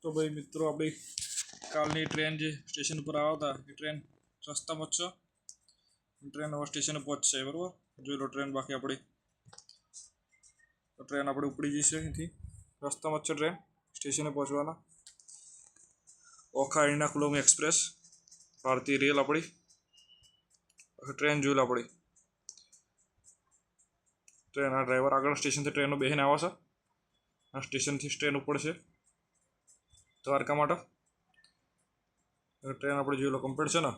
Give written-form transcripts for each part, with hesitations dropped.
તો ભાઈ મિત્રો, આપણી કાલની ટ્રેન જે સ્ટેશન ઉપર આવ્યા હતા એ ટ્રેન રસ્તામાં જ છે. ટ્રેન હવે સ્ટેશને પહોંચશે, બરાબર. જોઈ લો ટ્રેન બાકી આપણી. તો ટ્રેન આપણે ઉપડી જશે અહીંથી. રસ્તામાં જ છે ટ્રેન સ્ટેશને પહોંચવાના. ઓખા એર્નાકુલમ એક્સપ્રેસ ભારતીય રેલ આપણી. ટ્રેન જોઈ લો આપણી. ટ્રેન આ ડ્રાઈવર આગળ સ્ટેશનથી ટ્રેનો બેસીને આવે છે. આ સ્ટેશનથી ટ્રેન ઉપડશે દ્વારકા માટે. ટ્રેન આપણે જોઈ લો કમ્પ્લીટ છે ને,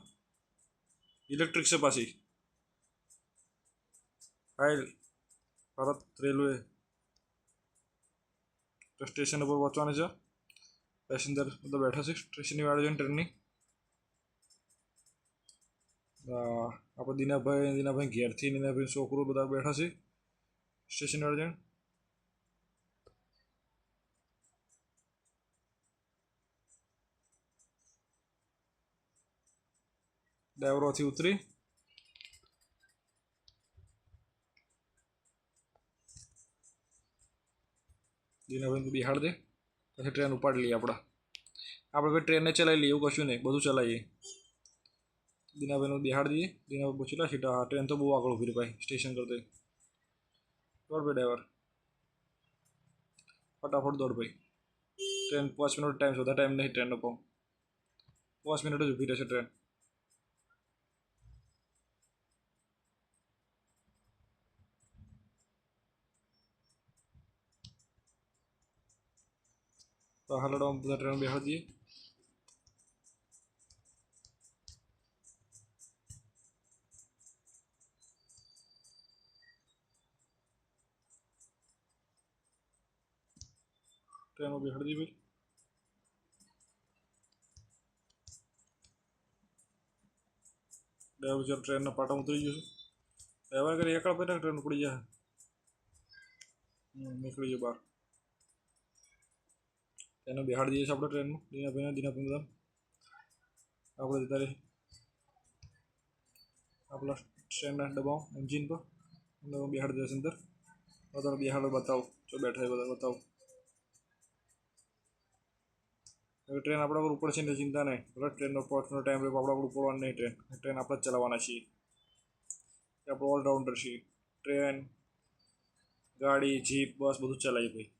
ઇલેક્ટ્રિક છે પાછી. હાઈ ભારત રેલવે સ્ટેશન ઉપર પહોંચવાની છે. પેસેન્જર બધા બેઠા છે સ્ટેશનની વાળે જોઈને ટ્રેનની. આપણે દીનાભાઈ ઘેરથી દીનાભાઈ છોકરો બધા બેઠા છે સ્ટેશન વાળે જોઈને. ડ્રાઈવરોથી ઉતરી દીનાભાઈ બિહાડ દે, પછી ટ્રેન ઉપાડી લઈએ આપણે ભાઈ. ટ્રેનને ચલાવી લઈએ એવું કશું નહીં, બધું ચલાવીએ. દીનાભાઈનું બિહાડ દઈએ. દીનાભાઈ પૂછી સીટા. હા, ટ્રેન તો બહુ આગળ ઉભી રહી ભાઈ સ્ટેશન કરતા. દોડ ભાઈ ડ્રાઈવર, ફટાફટ દોડ ભાઈ. ટ્રેન 5 મિનિટ ટાઈમ છે, વધારે ટાઈમ નહીં ટ્રેનનો. 5 મિનિટ જ ઊભી રહેશે ટ્રેન. તો હાલડો બધા ટ્રેન બેહાડી દઈએ. ટ્રેનમાં બેહાડી દઈએ ભાઈ. ડ્રાઈવર જ્યારે ટ્રેનના પાટા ઉતરી જશે. ડ્રાઈવર કરી એકળ પહેલાં ટ્રેન ઉપડી જાય. નીકળી જાય બહાર. એને બેહાડી દઈએ છીએ આપણે ટ્રેનમાં. દીનાભાઈ બધા આપણે જતા રહીએ આપણા ટ્રેનના ડબ્બા એન્જિન પર. બેહાડી દઈશ અંદર. બધા બેહાડો બતાવો જો બેઠા એ બધા બતાવો. હવે ટ્રેન આપણા પર ઉપડશે ને ચિંતા નહીં. બરાબર, ટ્રેનનો પહોંચવાનો ટાઈમ રહે આપણા પર ઉપડવાનું નહીં. ટ્રેન આપણે જ ચલાવવાના છીએ. આપણે ઓલરાઉન્ડર છીએ. ટ્રેન, ગાડી, જીપ, બસ બધું જ ચલાવીએ ભાઈ.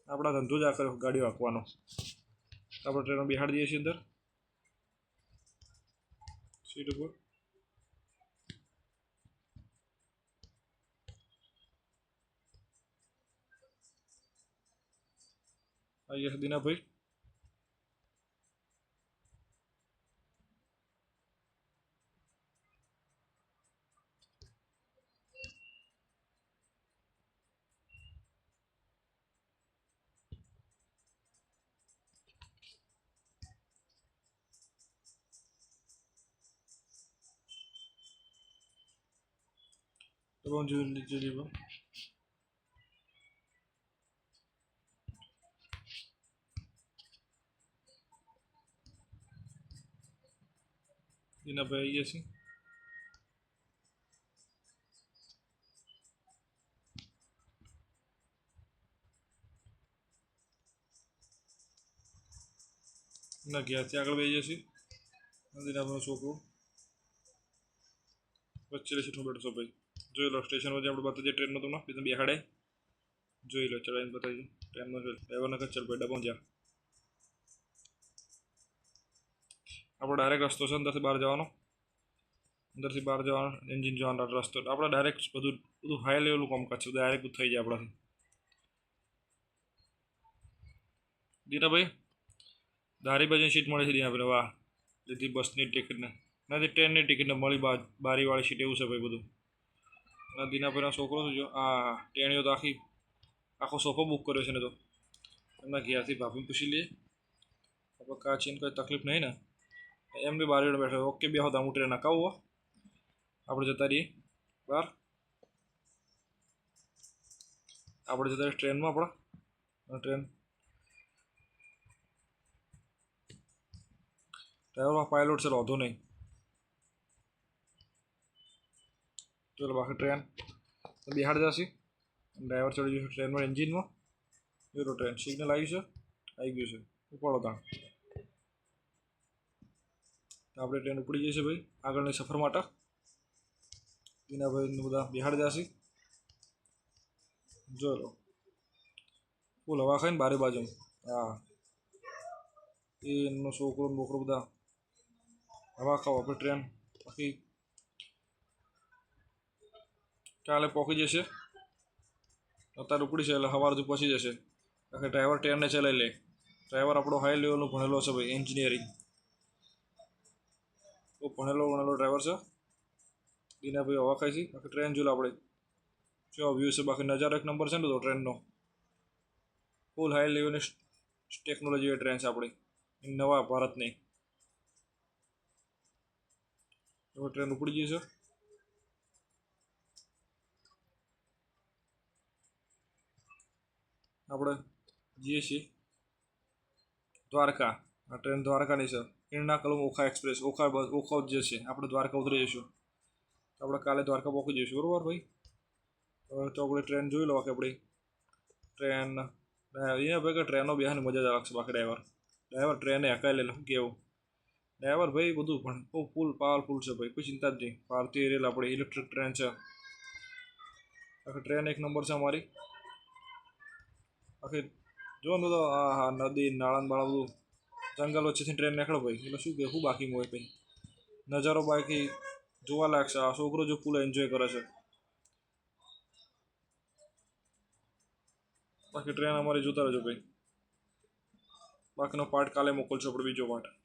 આપણા ધંધો જ આ કર્યો ગાડીઓ હાંકવાનો. આપણે ટ્રેનમાં બેહાડી દઈએ છીએ અંદર સીટ ઉપર. આવીએ દીનાભાઈ. નીચે જીવો. દીનાભાઈ આવીએ છીએ. ના ઘેરથી આગળ બેસી જશે. દીનાભાઈનો છોકરો વચ્ચે સીટમાં બેઠો ભાઈ. જોઈ લો સ્ટેશન વચ્ચે આપણે બતાવીએ ટ્રેનનો તમને બીજા બેહાડે. જોઈ લો ચડાવીને બતાવીએ ટ્રેનમાં. જોઈ ડ્રાઈવર નકર ચાલ ભાઈ ડબ્બા જા. આપણો ડાયરેક્ટ રસ્તો છે અંદરથી બહાર જવાનો. અંદરથી બહાર જવાનો એન્જિન જવાનો રસ્તો. આપણે ડાયરેક્ટ બધું હાઈ લેવલનું કામકાજ છે. ડાયરેક્ટ બધું થઈ જાય આપણાથી. દીનાભાઈ ધારી બાજુની સીટ મળે છે દીનાભાઈ. વાહ, લીધી બસની ટિકિટને નથી ટ્રેનની ટિકિટને મળી બારીવાળી સીટ. એવું છે ભાઈ બધું. દીનાભાઈનો છોકરો શું જો આ ટેણીઓ તો આખો સોફો બુક કર્યો છે ને. તો એમના ઘેરથી ભાભીને પૂછી લઈએ આપણે કાચીને કોઈ તકલીફ નહીં ને. એમ બી બારીઓને બેઠો. ઓકે બે હોતા હું ટ્રેન નખાવું. આપણે જતા રહીએ બહાર. આપણે જતા રહીએ ટ્રેનમાં. ટ્રેન ડ્રાઈવર પાયલોટ છે, વાંધો નહીં. ચલો બાકી ટ્રેન બિહાડ જશે. ડ્રાઈવર ચડી જશે ટ્રેનમાં એન્જિનમાં. જો ટ્રેન સિગ્નલ આવ્યું છે, આવી ગયું છે, ઉપાડો ત્યાં. આપણે ટ્રેન ઉપડી જઈએ છીએ ભાઈ આગળની સફર માટે. એના ભાઈ બધા બિહાડી જશે. જો લો ફૂલ હવા ખાઈને બારે બાજુ. હા એનો છોકરો બોકરો બધા હવા ખાઓ. આપણે ટ્રેન બાકી કાલે પહોંચી જશે. અત્યારે ઉપડી છે એટલે સવાર સુધી પહોંચી જશે. બાકી ડ્રાઈવર ટ્રેનને ચલાવી લે. ડ્રાઈવર આપણો હાઈ લેવલનો ભણેલો છે ભાઈ, એન્જિનિયરિંગ. બહુ ભણેલો ડ્રાઈવર છે. દીના ભાઈ હવા ખાઈ છે. બાકી ટ્રેન જોઈ લો આપણે કેવો વ્યૂ છે. બાકી નજારો એક નંબર છે ને તો ટ્રેનનો. ફૂલ હાઈ લેવલની ટેકનોલોજી ટ્રેન છે આપણી નવા ભારતની. હવે ટ્રેન ઉપડી ગઈ છે. આપણે જઈએ છીએ દ્વારકા. આ ટ્રેન દ્વારકાની છે. એર્નાકુલમ ઓખા એક્સપ્રેસ. ઓખા જ જશે. આપણે દ્વારકા ઉતરી જઈશું. આપણે કાલે દ્વારકા પહોંચી જઈશું. બરાબર ભાઈ. હવે તો આપણે ટ્રેન જોઈ લો કે આપણી ટ્રેન અહીંયા ભાઈ કે ટ્રેનો બેસવાની મજા જ અલગ છે. બાકી ડ્રાઈવર ટ્રેને હકાઈ લે શું કેવું. ડ્રાઈવર ભાઈ બધું પણ બહુ ફૂલ પાવરફુલ છે ભાઈ, કોઈ ચિંતા જ નહીં. ભારતીય રેલ આપણી ઇલેક્ટ્રિક ટ્રેન છે. બાકી ટ્રેન એક નંબર છે અમારી. બાકી જો ને તો હા નદી નાળા બાળા બધું જંગલ વચ્ચેથી ટ્રેન નીકળો ભાઈ એટલે શું કે શું બાકી હોય ભાઈ. નજારો બાકી જોવા લાયક છે. આ છોકરો જો ફૂલ એન્જોય કરે છે. બાકી ટ્રેન અમારી જોતા રહેજો ભાઈ. બાકીનો પાર્ટ કાલે મોકલશો આપણે બીજો પાર્ટ.